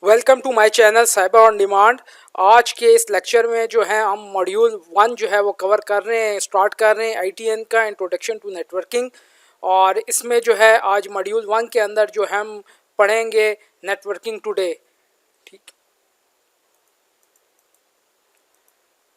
Welcome to my channel cyber on demand. आज के इस लेक्चर में जो है हम मॉड्यूल 1 जो है वो कवर कर रहे हैं, स्टार्ट कर रहे हैं आईटीएन का इंट्रोडक्शन टू नेटवर्किंग। और इसमें जो है आज मॉड्यूल 1 के अंदर जो हम पढ़ेंगे नेटवर्किंग टुडे। ठीक,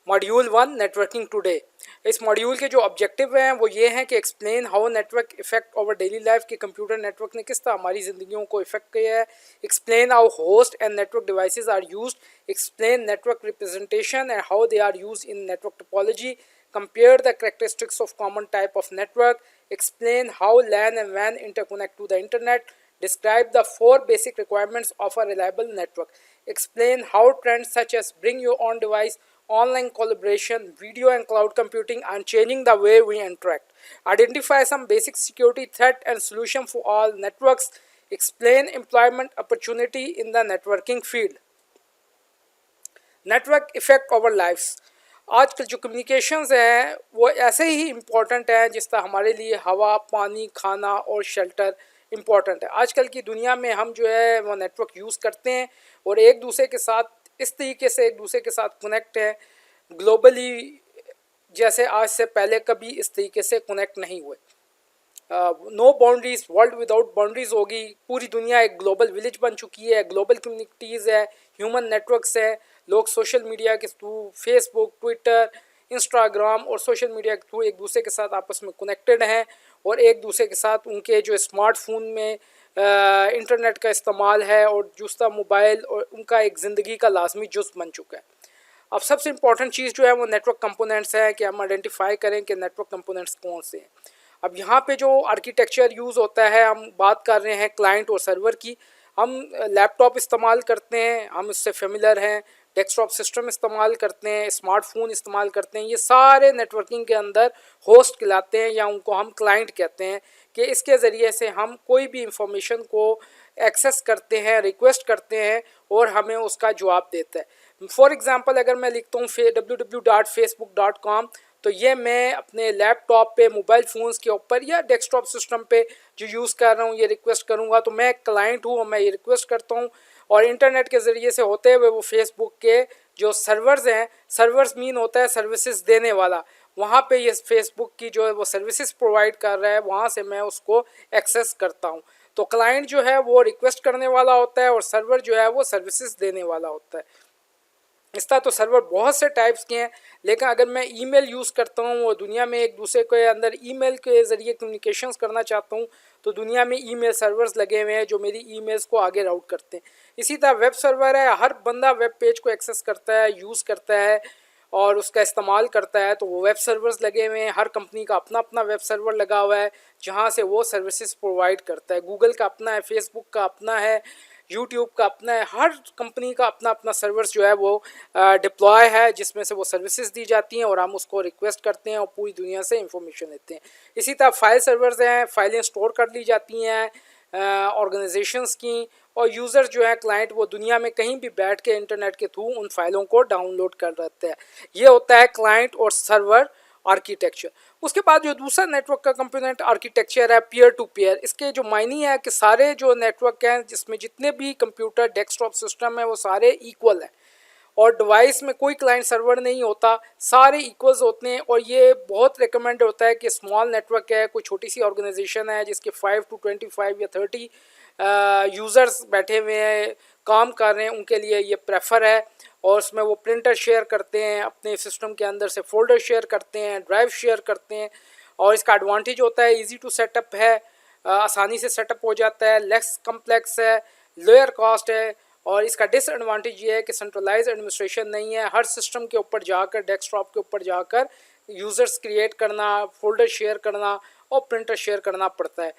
मॉड्यूल 1 नेटवर्किंग टुडे। इस मॉड्यूल के जो ऑब्जेक्टिव हैं वो ये हैं कि explain how network effect over daily life, के कंप्यूटर नेटवर्क ने किस तरह हमारी ज़िंदगियों को इफेक्ट किया है। Explain how host and network devices are used. Explain network representation and how they are used in network topology. Compare the characteristics of common type of network. Explain how LAN and वैन interconnect to the internet. Describe the 4 basic requirements of a reliable network. Explain how trends such as bring your own device, online collaboration, video and cloud computing are changing the way we interact. Identify some basic security threat and solution for all networks. Explain employment opportunity in the networking field. Network effect over lifes. आजकल जो communications हैं वो ऐसे ही important हैं जिस तरह हमारे लिए हवा, पानी, खाना और शेल्टर इम्पोर्टेंट है। आजकल की दुनिया में हम जो है वो नेटवर्क यूज़ करते हैं और एक दूसरे के साथ इस तरीके से एक दूसरे के साथ कनेक्ट हैं ग्लोबली, जैसे आज से पहले कभी इस तरीके से कनेक्ट नहीं हुए। No boundaries, world without boundaries होगी। पूरी दुनिया एक ग्लोबल विलेज बन चुकी है, ग्लोबल कम्युनिटीज़ है, ह्यूमन नेटवर्क्स है। लोग सोशल मीडिया के थ्रू, फेसबुक, ट्विटर, इंस्टाग्राम और सोशल मीडिया के थ्रू एक दूसरे के साथ आपस में कनेक्टेड हैं और एक दूसरे के साथ उनके जो स्मार्टफोन में इंटरनेट का इस्तेमाल है और दूसरा मोबाइल और उनका एक ज़िंदगी का लाजमी जुज़ बन चुका है। अब सबसे इम्पॉर्टेंट चीज़ जो है वो नेटवर्क कंपोनेंट्स है कि हम आइडेंटिफाई करें कि नेटवर्क कंपोनेंट्स कौन से हैं। अब यहाँ पे जो आर्किटेक्चर यूज़ होता है, हम बात कर रहे हैं क्लाइंट और सर्वर की। हम लैपटॉप इस्तेमाल करते हैं, हम इससे फेमिलर हैं। डेस्कटॉप सिस्टम इस्तेमाल करते हैं, स्मार्टफोन इस्तेमाल करते हैं। ये सारे नेटवर्किंग के अंदर होस्ट कहलाते हैं या उनको हम क्लाइंट कहते हैं कि इसके ज़रिए से हम कोई भी इंफॉर्मेशन को एक्सेस करते हैं, रिक्वेस्ट करते हैं और हमें उसका जवाब देता है। फॉर एग्ज़ाम्पल अगर मैं लिखता हूँ www.facebook.com, तो ये मैं अपने लैपटॉप पे, मोबाइल फ़ोन्स के ऊपर या डेस्कटॉप सिस्टम पे जो यूज़ कर रहा हूँ ये रिक्वेस्ट करूँगा। तो मैं क्लाइंट हूँ और मैं ये रिक्वेस्ट करता हूँ और इंटरनेट के ज़रिए से होते हुए वो फेसबुक के जो सर्वर्स हैं, सर्वर्स मीन होता है सर्विसेज देने वाला, वहाँ पे ये फेसबुक की जो है वो सर्विसेज प्रोवाइड कर रहा है, वहाँ से मैं उसको एक्सेस करता हूँ। तो क्लाइंट जो है वो रिक्वेस्ट करने वाला होता है और सर्वर जो है वो सर्विसेज देने वाला होता है। इस तरह तो सर्वर बहुत से टाइप्स के हैं, लेकिन अगर मैं ईमेल यूज़ करता हूँ और दुनिया में एक दूसरे के अंदर ईमेल के ज़रिए कम्युनिकेशंस करना चाहता हूँ तो दुनिया में ईमेल सर्वर्स लगे हुए हैं जो मेरी ईमेल्स को आगे राउट करते हैं। इसी तरह वेब सर्वर है, हर बंदा वेब पेज को एक्सेस करता है, यूज़ करता है और उसका इस्तेमाल करता है, तो वो वेब सर्वर्स लगे हुए हैं। हर कंपनी का अपना अपना वेब सर्वर लगा हुआ है जहाँ से वो सर्विसेज प्रोवाइड करता है। गूगल का अपना है, फेसबुक का अपना है, यूट्यूब का अपना है। हर कंपनी का अपना अपना सर्वर्स जो है वो डिप्लॉय है जिसमें से वो सर्विसेज दी जाती हैं और हम उसको रिक्वेस्ट करते हैं और पूरी दुनिया से इंफॉर्मेशन लेते हैं। इसी तरह फाइल सर्वर्स हैं, फाइलें स्टोर कर ली जाती हैं ऑर्गेनाइजेशंस की, और यूज़र जो है क्लाइंट वो दुनिया में कहीं भी बैठ के इंटरनेट के थ्रू उन फाइलों को डाउनलोड कर रहते हैं। ये होता है क्लाइंट और सर्वर आर्किटेक्चर। उसके बाद जो दूसरा नेटवर्क का कंपोनेंट आर्किटेक्चर है पीयर टू पीयर। इसके जो मायने है कि सारे जो नेटवर्क हैं जिसमें जितने भी कंप्यूटर डेस्कटॉप सिस्टम है वो सारे इक्वल हैं और डिवाइस में कोई क्लाइंट सर्वर नहीं होता, सारे इक्वल्स होते हैं। और ये बहुत रिकमेंड होता है कि स्मॉल नेटवर्क है, कोई छोटी सी ऑर्गेनाइजेशन है जिसके 5 to 25 या 30 यूज़र्स बैठे हुए हैं, काम कर रहे हैं, उनके लिए ये प्रेफर है। और उसमें वो प्रिंटर शेयर करते हैं, अपने सिस्टम के अंदर से फोल्डर शेयर करते हैं, ड्राइव शेयर करते हैं। और इसका एडवांटेज होता है इजी टू सेटअप है, आसानी से सेटअप हो जाता है, लेस कम्प्लेक्स है, लोअर कॉस्ट है। और इसका डिसएडवांटेज ये है कि सेंट्रलाइज एडमिनिस्ट्रेशन नहीं है, हर सिस्टम के ऊपर जाकर, डेस्कटॉप के ऊपर जाकर यूज़र्स क्रिएट करना, फोल्डर शेयर करना और प्रिंटर शेयर करना पड़ता है।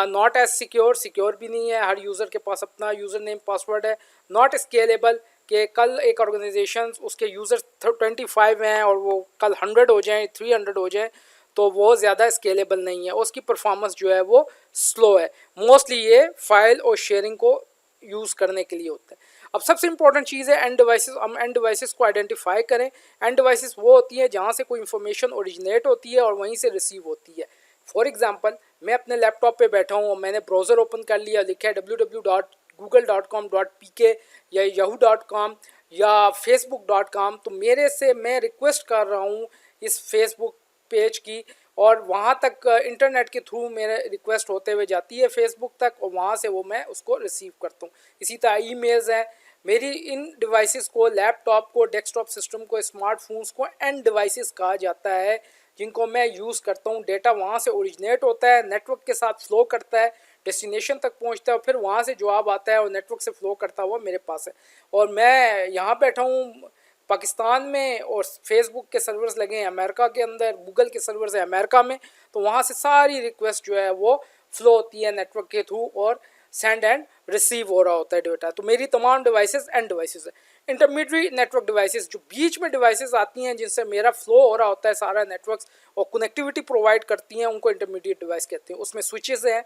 नॉट एज सिक्योर भी नहीं है, हर यूज़र के पास अपना यूज़र नेम पासवर्ड है। नॉट स्केलेबल, कि कल एक ऑर्गेनाइजेशन उसके यूज़र्स 25 हैं और वो कल 100 हो जाएं, 300 हो जाएं, तो वो ज़्यादा स्केलेबल नहीं है, उसकी परफॉर्मेंस जो है वो स्लो है। मोस्टली ये फाइल और शेयरिंग को यूज़ करने के लिए होता है। अब सबसे इंपॉर्टेंट चीज़ है एंड डिवाइसेस। हम एंड डिवाइसेस को आइडेंटिफाई करें। एंड डिवाइसेस वो होती है जहाँ से कोई इन्फॉर्मेशन ओरिजिनेट होती है और वहीं से रिसीव होती है। फॉर एग्जांपल मैं अपने लैपटॉप पे बैठा हूँ और मैंने ब्राउज़र ओपन कर लिया, लिखा है google.com.pk या yahoo.com या facebook.com, तो मेरे से मैं रिक्वेस्ट कर रहा हूँ इस फेसबुक पेज की, और वहाँ तक इंटरनेट के थ्रू मेरे रिक्वेस्ट होते हुए जाती है फेसबुक तक, और वहाँ से वो मैं उसको रिसीव करता हूँ। इसी तरह ईमेल्स हैं मेरी। इन डिवाइसेस को, लैपटॉप को, डेस्कटॉप सिस्टम को, स्मार्टफोन्स को एंड डिवाइसेस कहा जाता है, जिनको मैं यूज़ करता हूँ। डेटा वहाँ से ओरिजिनेट होता है, नेटवर्क के साथ फ्लो करता है, डेस्टिनेशन तक पहुँचता है, और फिर वहाँ से जवाब आता है और नेटवर्क से फ्लो करता हुआ मेरे पास है। और मैं यहाँ बैठा हूँ पाकिस्तान में, और फेसबुक के सर्वर्स लगे हैं अमेरिका के अंदर, गूगल के सर्वर्स हैं अमेरिका में, तो वहाँ से सारी रिक्वेस्ट जो है वो फ्लो होती है नेटवर्क के थ्रू, और सेंड एंड रिसीव हो रहा होता है डेटा। तो मेरी तमाम डिवाइसेस एंड डिवाइसेस है। इंटरमीडिएट नेटवर्क डिवाइसेस, जो बीच में डिवाइसेस आती हैं जिनसे मेरा फ्लो हो रहा होता है सारा नेटवर्क्स, और कनेक्टिविटी प्रोवाइड करती हैं, उनको इंटरमीडिएट डिवाइस कहते हैं। उसमें स्विचेस हैं,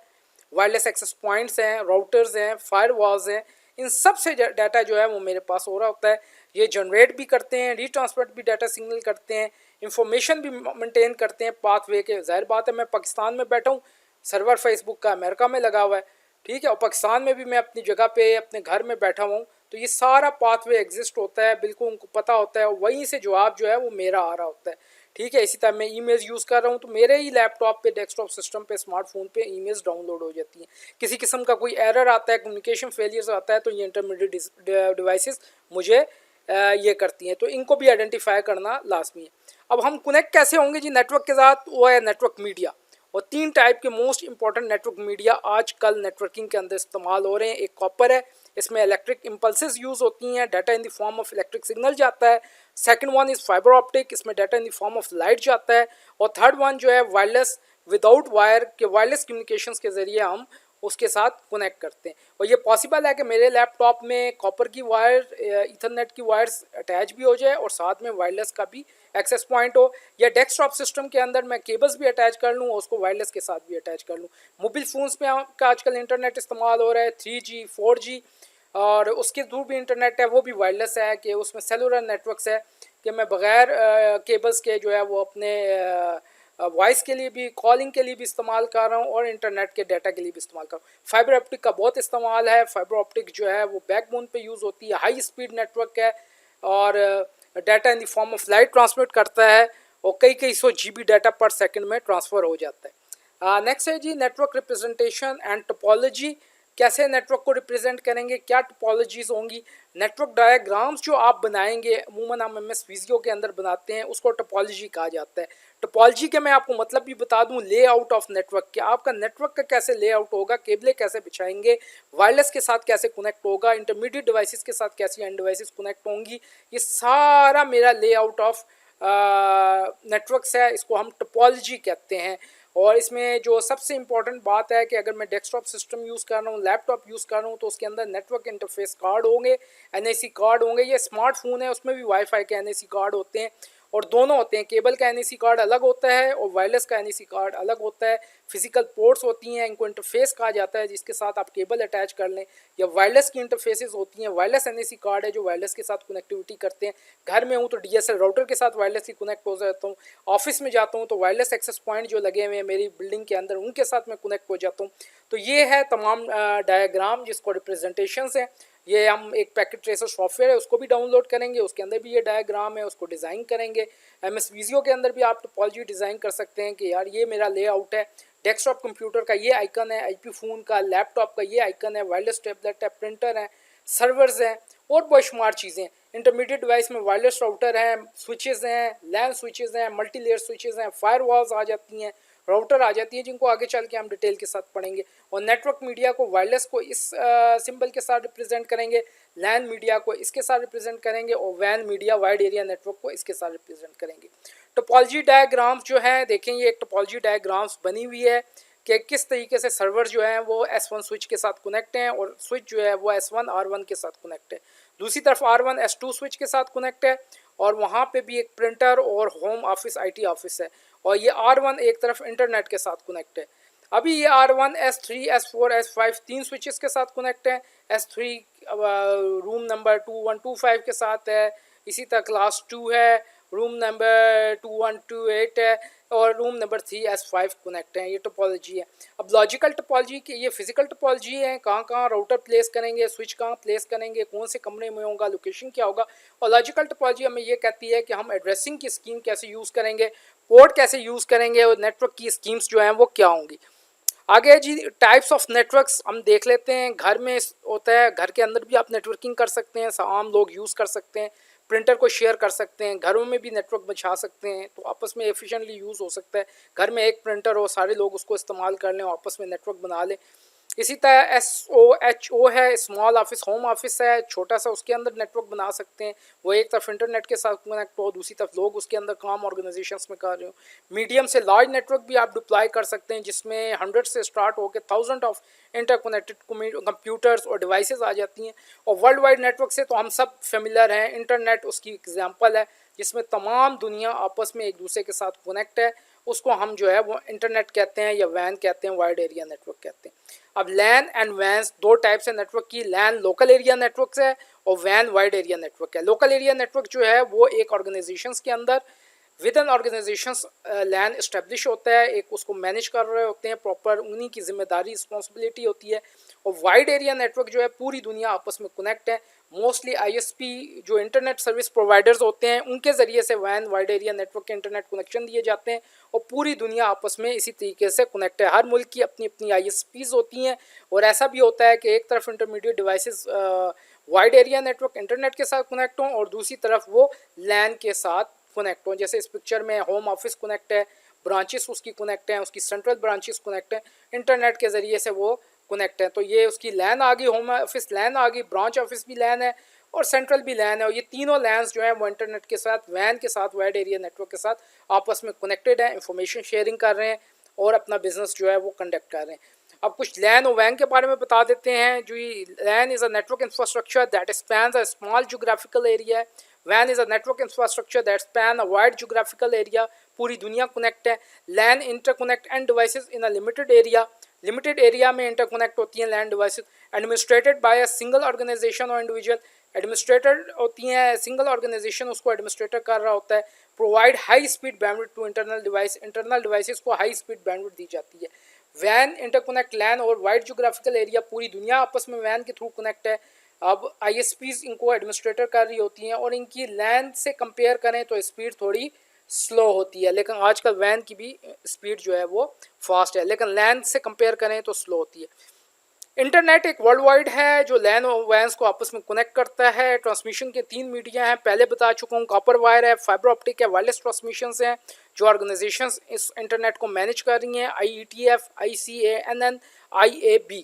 वायरलेस एक्सेस पॉइंट्स हैं, राउटर्स हैं, फायरवॉल्स हैं। इन सब से डाटा जो है वो मेरे पास हो रहा होता है। ये जनरेट भी करते हैं, रीट्रांसफर भी डाटा सिग्नल करते हैं, इंफॉर्मेशन भी मेंटेन करते हैं पाथवे के। जाहिर बात है मैं पाकिस्तान में बैठा हूँ, सर्वर फेसबुक का अमेरिका में लगा हुआ है, ठीक है, और पाकिस्तान में भी मैं अपनी जगह पे अपने घर में बैठा हुआ हूँ। तो ये सारा पाथवे एग्जिस्ट होता है, बिल्कुल उनको पता होता है, और वहीं से जवाब जो है वो मेरा आ रहा होता है, ठीक है। इसी तरह मैं ईमेल्स यूज़ कर रहा हूँ, तो मेरे ही लैपटॉप पे, डेस्कटॉप सिस्टम पे, स्मार्टफोन पे ईमेल्स डाउनलोड हो जाती हैं। किसी किस्म का कोई एरर आता है, कम्युनिकेशन फेलियर्स आता है, तो ये इंटरमीडिएट डिवाइसेस मुझे ये करती हैं, तो इनको भी आइडेंटिफाई करना लाजमी है। अब हम कनेक्ट कैसे होंगे जी नेटवर्क के साथ? वो है नेटवर्क मीडिया। और 3 टाइप के मोस्ट इंपॉर्टेंट नेटवर्क मीडिया आजकल नेटवर्किंग के अंदर इस्तेमाल हो रहे हैं। एक कॉपर है, इसमें इलेक्ट्रिक इम्पल्सेस यूज़ होती हैं, data in the form of electric signal जाता है। Second one is fibre optic, इसमें data in the form of light जाता है। और थर्ड वन जो है वायरलेस, विदाउट वायर के वायरलेस कम्युनिकेशंस के ज़रिए हम उसके साथ कनेक्ट करते हैं। और ये पॉसिबल है कि मेरे लैपटॉप में कॉपर की वायर, इथरनेट की वायर्स अटैच भी हो जाए, और साथ में वायरलेस का भी एक्सेस पॉइंट हो, या डेस्कटॉप सिस्टम के अंदर मैं केबल्स भी अटैच कर लूँ और उसको वायरलेस के साथ भी अटैच कर लूँ। मोबाइल फ़ोन्स में का आजकल इंटरनेट इस्तेमाल हो रहा है 3G 4G, और उसके थ्रू भी इंटरनेट है, वो भी वायरलेस है, कि उसमें सेलुलर नेटवर्क्स है, कि मैं बग़ैर केबल्स के जो है वो अपने वॉइस के लिए भी, कॉलिंग के लिए भी इस्तेमाल कर रहा हूँ, और इंटरनेट के डाटा के लिए भी इस्तेमाल कर रहा हूँ। फाइबर ऑप्टिक का बहुत इस्तेमाल है। फाइबर ऑप्टिक जो है वो बैकबोन पे यूज़ होती है, हाई स्पीड नेटवर्क है, और data in the form of light transmit करता है, और कई 100 GB डाटा पर सेकंड में ट्रांसफ़र हो जाता है। नेक्स्ट है G network representation and topology. कैसे नेटवर्क को रिप्रेजेंट करेंगे, क्या टोपोलॉजीज़ होंगी? नेटवर्क डायग्राम्स जो आप बनाएंगे, अमूमन हम MS विजियो के अंदर बनाते हैं, उसको टोपोलॉजी कहा जाता है। टोपोलॉजी के मैं आपको मतलब भी बता दूं, लेआउट ऑफ नेटवर्क के, आपका नेटवर्क का कैसे लेआउट होगा, केबलें कैसे बिछाएंगे, वायरलेस के साथ कैसे कनेक्ट होगा, इंटरमीडिएट डिवाइसेस के साथ कैसी एंड डिवाइसेस कनेक्ट होंगी, ये सारा मेरा लेआउट ऑफ नेटवर्क्स है, इसको हम टोपोलॉजी कहते हैं। और इसमें जो सबसे इम्पॉर्टेंट बात है कि अगर मैं डेस्कटॉप सिस्टम यूज़ कर रहा हूँ, लैपटॉप यूज़ कर रहा हूँ, तो उसके अंदर नेटवर्क इंटरफेस कार्ड होंगे, NIC कार्ड होंगे। ये स्मार्टफोन है, उसमें भी वाईफाई के NIC कार्ड होते हैं, और दोनों होते हैं। केबल का NIC कार्ड अलग होता है, और वायरलेस का NIC कार्ड अलग होता है। फिजिकल पोर्ट्स होती हैं, इनको इंटरफेस कहा जाता है, जिसके साथ आप केबल अटैच कर लें। या वायरलेस की इंटरफेसेस होती हैं, वायरलेस NIC कार्ड है जो वायरलेस के साथ कनेक्टिविटी करते हैं। घर में हूँ तो DSL राउटर के साथ वायरलेस ही कनेक्ट हो जाता हूँ। ऑफिस में जाता हूँ तो वायरलेस एक्सेस पॉइंट जो लगे हुए हैं मेरी बिल्डिंग के अंदर, उनके साथ मैं कनेक्ट हो जाता हूँ। तो ये है तमाम डायग्राम, जिसको रिप्रेजेंटेशंस हैं। ये हम एक पैकेट ट्रेसर सॉफ्टवेयर है, उसको भी डाउनलोड करेंगे, उसके अंदर भी ये डायग्राम है, उसको डिज़ाइन करेंगे। MS विजियो के अंदर भी आप टोपोलॉजी डिज़ाइन कर सकते हैं कि यार ये मेरा लेआउट है, डेस्कटॉप कंप्यूटर का ये आइकन है, IP फ़ोन का, लैपटॉप का ये आइकन है, वायरलेस टैबलेट है, प्रिंटर है, सर्वर्स हैं, और बेशुमार चीज़ें। इंटरमीडिएट डिवाइस में वायरलेस राउटर हैं, स्विचेज़ हैं, लैन स्विचेज़ हैं, मल्टी लेयर स्विचेज़ हैं, फायरवॉल्स आ जाती हैं, राउटर आ जाती है, जिनको आगे चल के हम डिटेल के साथ पढ़ेंगे। और नेटवर्क मीडिया को, वायरलेस को इस सिंबल के साथ रिप्रेजेंट करेंगे, लैन मीडिया को इसके साथ रिप्रेजेंट करेंगे, और वैन मीडिया, वाइड एरिया नेटवर्क को इसके साथ रिप्रेजेंट करेंगे। टोपोलॉजी डायग्राम्स जो है, देखें ये एक टोपोलॉजी डायग्राम्स बनी हुई है कि किस तरीके से सर्वर जो है वो S1 स्विच के साथ कनेक्ट हैं, और स्विच जो है वो S1 R1 के साथ कनेक्ट है। दूसरी तरफ R1 S2 स्विच के साथ कनेक्ट है, और वहाँ पे भी एक प्रिंटर और होम ऑफिस IT ऑफिस है, और ये R1 एक तरफ इंटरनेट के साथ कनेक्ट है। अभी ये R1 S3 S4 S5 3 switches के साथ कनेक्ट है। S3 रूम नंबर 2125 के साथ है, इसी तरह क्लास 2 है, रूम नंबर 2128 है, और रूम नंबर 3S5 कनेक्ट है। ये टोपोलॉजी है। अब लॉजिकल टोपोलॉजी की ये फिजिकल टोपोलॉजी है, कहाँ कहाँ राउटर प्लेस करेंगे, स्विच कहाँ प्लेस करेंगे, कौन से कमरे में होगा, लोकेशन क्या होगा। और लॉजिकल टोपोलॉजी हमें ये कहती है कि हम एड्रेसिंग की स्कीम कैसे यूज़ करेंगे, पोर्ट कैसे यूज़ करेंगे और नेटवर्क की स्कीम्स जो हैं वो क्या होंगी। आगे जी टाइप्स ऑफ नेटवर्क्स हम देख लेते हैं। घर में होता है, घर के अंदर भी आप नेटवर्किंग कर सकते हैं, आम लोग यूज़ कर सकते हैं, प्रिंटर को शेयर कर सकते हैं, घरों में भी नेटवर्क बिछा सकते हैं तो आपस में एफिशिएंटली यूज़ हो सकता है। घर में एक प्रिंटर हो, सारे लोग उसको इस्तेमाल कर लें और आपस में नेटवर्क बना लें। इसी तरह SOHO है, स्मॉल ऑफिस, होम ऑफिस है, छोटा सा, उसके अंदर नेटवर्क बना सकते हैं। वो एक तरफ इंटरनेट के साथ कनेक्ट हो, दूसरी तरफ लोग उसके अंदर काम ऑर्गेनाइजेशंस में कर रहे हो। मीडियम से लार्ज नेटवर्क भी आप डिप्लॉय कर सकते हैं जिसमें 100 से स्टार्ट होकर 1000 ऑफ इंटरकनेक्टेड कंप्यूटर्स और डिवाइसेस आ जाती हैं। और वर्ल्ड वाइड नेटवर्क से तो हम सब फेमिलियर हैं, इंटरनेट उसकी एग्जांपल है जिसमें तमाम दुनिया आपस में एक दूसरे के साथ कनेक्ट है। उसको हम जो है वो इंटरनेट कहते हैं या वैन कहते हैं, वाइड एरिया नेटवर्क कहते हैं। अब लैन एंड वैन्स दो टाइप्स है नेटवर्क की। लैन लोकल एरिया नेटवर्क है और वैन वाइड एरिया नेटवर्क है। लोकल एरिया नेटवर्क जो है वो एक ऑर्गेनाइजेशंस के अंदर within organizations LAN establish होता है, एक उसको मैनेज कर रहे होते हैं, प्रॉपर उन्हीं की जिम्मेदारी रिस्पॉन्सिबिलिटी होती है। और वाइड एरिया नेटवर्क जो है पूरी दुनिया आपस में कनेक्ट है। मोस्टली ISP जो इंटरनेट सर्विस प्रोवाइडर्स होते हैं उनके ज़रिए से वैन वाइड एरिया नेटवर्क के इंटरनेट कनेक्शन दिए जाते हैं और पूरी दुनिया आपस में इसी तरीके से कनेक्ट है। हर मुल्क की अपनी अपनी ISPs होती हैं और ऐसा भी होता है कि एक तरफ intermediate devices wide area network internet के साथ कनेक्ट हों और दूसरी तरफ वो लैन के साथ कनेक्ट हो। जैसे इस पिक्चर में होम ऑफिस कनेक्ट है, ब्रांचेस उसकी कनेक्ट हैं, उसकी सेंट्रल ब्रांचेस कनेक्ट हैं, इंटरनेट के ज़रिए से वो कनेक्ट है। तो ये उसकी लैन आ गई, होम ऑफिस लैन आ गई, ब्रांच ऑफिस भी लैन है और सेंट्रल भी लैन है। और ये तीनों लैन्स जो है वो इंटरनेट के साथ, वैन के साथ, वाइड एरिया नेटवर्क के साथ आपस में कनेक्टेड है, इंफॉर्मेशन शेयरिंग कर रहे हैं और अपना बिजनेस जो है वो कंडक्ट कर रहे हैं। अब कुछ लैन और वैन के बारे में बता देते हैं। जो LAN is a network infrastructure that spans a small geographical area. वैन is a network infrastructure that span a wide geographical area. पूरी दुनिया कनेक्ट है। LAN interconnect end devices in a limited area. Limited area में interconnect होती हैं LAN devices. Administered by a single organisation और individual. Administrator होती हैं, single organisation उसको एडमिनिस्ट्रेटर कर रहा होता है। Provide high speed bandwidth to internal device. Internal devices को हाई स्पीड बैंडविड्थ दी जाती है। वैन इंटरकनेक्ट लैन और वाइड जोग्राफिकल एरिया, पूरी दुनिया आपस में वैन के थ्रू कनेक्ट है। अब ISPs इनको एडमिनिस्ट्रेटर कर रही होती हैं और इनकी लैन से कंपेयर करें तो स्पीड थोड़ी स्लो होती है, लेकिन आजकल वैन की भी स्पीड जो है वो फास्ट है, लेकिन लैन से कंपेयर करें तो स्लो होती है। इंटरनेट एक वर्ल्ड वाइड है जो लैन और वैन्स को आपस में कनेक्ट करता है। ट्रांसमिशन के 3 मीडिया हैं, पहले बता चुका हूँ। कॉपर वायर है, फाइबर ऑप्टिक है, वायरलेस ट्रांसमिशंस हैं। जो ऑर्गेनाइजेशंस इस इंटरनेट को मैनेज कर रही हैं, IETF, ICANN, IAB।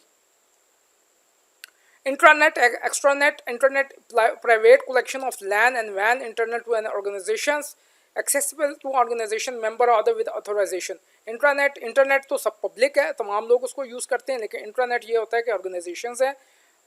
Intranet, extranet, internet private collection of LAN and वैन internet to an organisations accessible to organisation member और other with authorisation. Intranet, internet तो सब पब्लिक है, तमाम लोग उसको यूज़ करते हैं, लेकिन इंट्रानेट ये होता है कि ऑर्गेनाइजेशंस हैं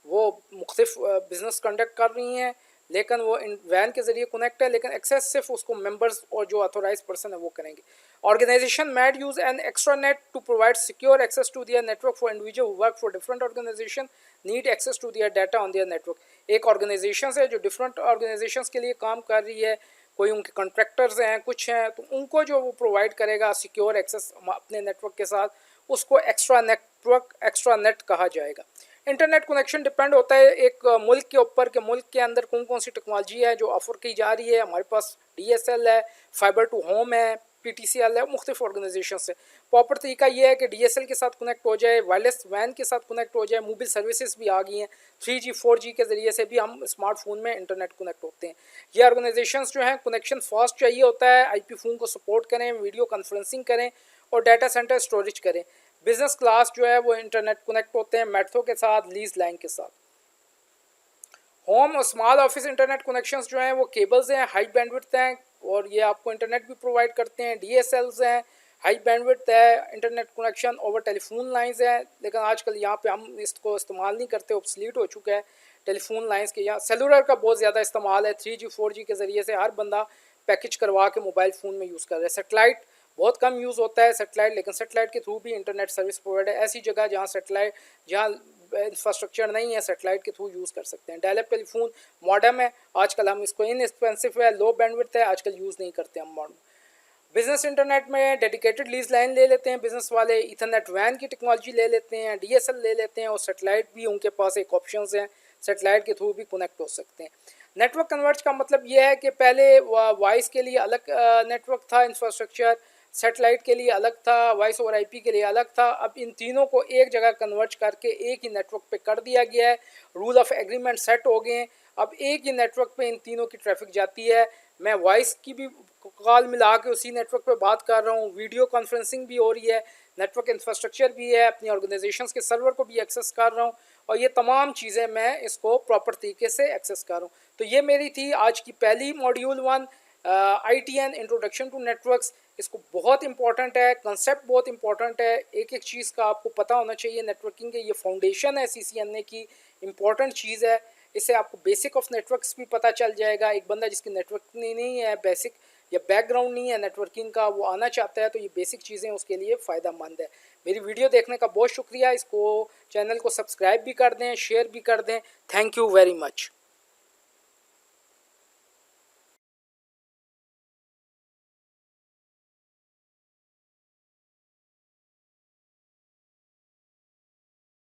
वो मुख्तलिफ बिजनेस कंडक्ट कर रही हैं, लेकिन वो वैन के ज़रिए कनेक्ट है, लेकिन एक्सेस सिर्फ उसको मेंबर्स और जो ऑथोराइज पर्सन है वो करेंगे। Organization mad use an extranet to provide secure access to their network for individual work for different organization need access to their data on their network. एक ऑर्गेनाइजेशन है जो डिफरेंट ऑर्गेनाइजेशन के लिए काम कर रही है, कोई उनके कॉन्ट्रैक्टर्स हैं, कुछ हैं, तो उनको जो वो प्रोवाइड करेगा सिक्योर एक्सेस अपने नेटवर्क के साथ, उसको एक्स्ट्रा नेट कहा जाएगा। इंटरनेट कनेक्शन डिपेंड होता है एक मुल्क के ऊपर कि मुल्क के अंदर कौन कौन सी टेक्नोलॉजी है जो ऑफर की जा रही है। हमारे पास DSL है, फाइबर टू होम है, PTCL है, मुख्तलिफ ऑर्गेनाइजेशन से। प्रॉपर तरीका ये है कि DSL के साथ कनेक्ट हो जाए, वायरलेस वैन के साथ कनेक्ट हो जाए, मोबाइल सर्विसेज भी आ गई हैं, 3G 4G के ज़रिए से भी हम स्मार्टफोन में इंटरनेट कनेक्ट होते हैं। ये ऑर्गेनाइजेशंस जो हैं कनेक्शन फास्ट चाहिए होता है, IP फ़ोन को सपोर्ट करें, वीडियो कॉन्फ्रेंसिंग करें और डाटा सेंटर स्टोरेज करें। बिजनेस क्लास जो है वो इंटरनेट कनेक्ट होते हैं मेट्रो के साथ, लीज लाइन के साथ। होम और स्मॉल ऑफिस इंटरनेट कनेक्शंस जो हैं वो केबल्स हैं, हाई बैंडविड्थ हैं और ये आपको इंटरनेट भी प्रोवाइड करते हैं। DSLs हैं, हाई बैंडविड्थ है, internet connection over telephone lines है, लेकिन आजकल यहाँ पे हम इसको इस्तेमाल नहीं करते, ऑब्सलीट हो चुका है टेलीफोन लाइंस के। यहाँ सेलुलर का बहुत ज़्यादा इस्तेमाल है, 3G 4G के ज़रिए से हर बंदा पैकेज करवा के मोबाइल फ़ोन में यूज़ कर रहा है। सेटेलाइट बहुत कम यूज़ होता है सेटेलाइट, लेकिन सेटेलाइट के थ्रू भी इंटरनेट सर्विस प्रोवाइड है। ऐसी जगह जहाँ सेटेलाइट, जहाँ इंफ्रास्ट्रक्चर नहीं है, सेटेलाइट के थ्रू यूज़ कर सकते हैं। डायल अप टेलीफोन मॉडम है, आजकल हम इसको इनएक्सपेंसिव है, लो बैंडविड्थ है, आजकल यूज़ नहीं करते हम मॉडम। बिज़नेस इंटरनेट में डेडिकेटेड लीज लाइन ले लेते हैं बिज़नेस वाले, ईथरनेट वैन की टेक्नोलॉजी ले लेते हैं, DSL ले लेते हैं और सेटेलाइट भी उनके पास एक ऑप्शंस हैं, सेटेलाइट के थ्रू भी कनेक्ट हो सकते हैं। नेटवर्क कन्वर्ज का मतलब यह है कि पहले वॉइस के लिए अलग नेटवर्क था इंफ्रास्ट्रक्चर, सेटेलाइट के लिए अलग था, वॉइस ओवर IP के लिए अलग था। अब इन तीनों को एक जगह कन्वर्ज करके एक ही नेटवर्क पे कर दिया गया है, रूल ऑफ एग्रीमेंट सेट हो गए हैं। अब एक ही नेटवर्क पे इन तीनों की ट्रैफिक जाती है। मैं वॉइस की भी कॉल मिला के उसी नेटवर्क पे बात कर रहा हूँ, वीडियो कॉन्फ्रेंसिंग भी हो रही है, नेटवर्क इंफ्रास्ट्रक्चर भी है, अपनी ऑर्गेनाइजेशंस के सर्वर को भी एक्सेस कर रहा हूँ और ये तमाम चीज़ें मैं इसको प्रॉपर तरीके से एक्सेस कर रहा हूँ। तो ये मेरी थी आज की पहली module 1 ITN introduction to networks. इसको बहुत इंपॉर्टेंट है, कंसेप्ट बहुत इंपॉर्टेंट है, एक एक चीज़ का आपको पता होना चाहिए। नेटवर्किंग के ये फाउंडेशन है CCNA की, इम्पॉर्टेंट चीज़ है। इससे आपको बेसिक ऑफ नेटवर्क्स भी पता चल जाएगा। एक बंदा जिसकी नेटवर्किंग नहीं है, बेसिक या बैकग्राउंड नहीं है नेटवर्किंग का, वो आना चाहता है तो ये बेसिक चीज़ें उसके लिए फ़ायदा मंद है। मेरी वीडियो देखने का बहुत शुक्रिया। इसको चैनल को सब्सक्राइब भी कर दें, शेयर भी कर दें। Thank you very much.